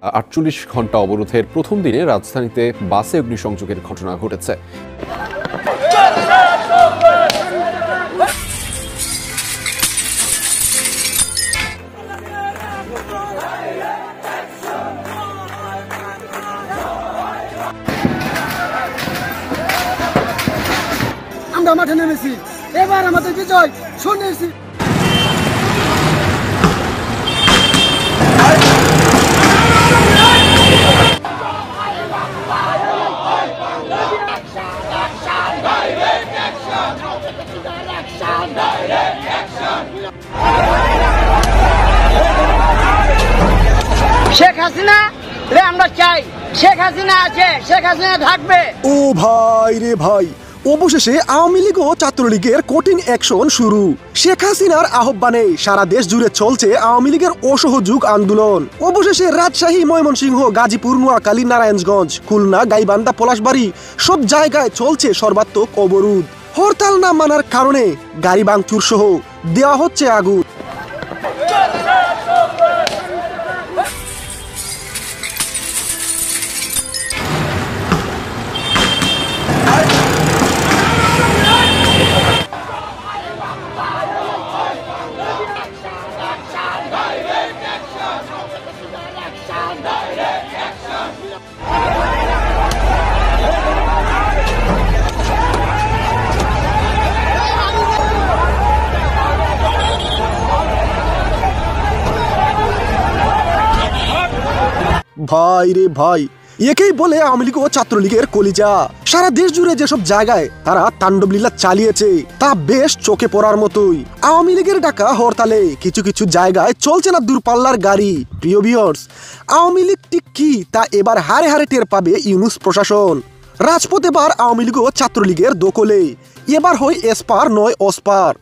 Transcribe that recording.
৪৮ ঘণ্টা অবরোধের প্রথম দিনে রাজধানীতে বাসে অগ্নিসংযোগের ঘটনা ঘটেছে। আমরা মাঠে নেমেছি, এবার আমাদের বিজয় শুনেছি। শেখ হাসিনা রে আমরা চাই, শেখ হাসিনা আছে, শেখ হাসিনা থাকবে। ও ভাই রে ভাই, অবশেষে আওয়ামী লীগ ও ছাত্রলীগের কঠিন অ্যাকশন শুরু। শেখ হাসিনার আহ্বানে সারা দেশ জুড়ে চলছে আওয়ামী লীগের অসহযোগ আন্দোলন। অবশেষে রাজশাহী, ময়মনসিংহ, গাজীপুর, নোয়াখালী, নারায়ণগঞ্জ, খুলনা, গাইবান্ধা, পলাশবাড়ি সব জায়গায় চলছে সর্বাত্মক অবরোধ। হরতাল না মানার কারণে গাড়ি ভাঙচুর সহ দেওয়া হচ্ছে আগুন। ভাই রে ভাই, একেই বলে আওয়ামী লীগ ও ছাত্রলীগের কলিজা। সারা দেশ জুড়ে যেসব জায়গায় তারা তাণ্ডব লীলা চালিয়েছে তা বেশ চোখে পড়ার মতোই। আওয়ামী লীগের ডাকা হরতালে কিছু কিছু জায়গায় চলছে না দূরপাল্লার গাড়ি। প্রিয় ভিউয়ার্স, আওয়ামী লীগ ঠিক কি তা এবার হারে হারে টের পাবে ইউনূস প্রশাসন। রাজপথ এবার আওয়ামী লীগ ও ছাত্রলীগের দখলে। এবার হয় এসপার নয় ওসপার।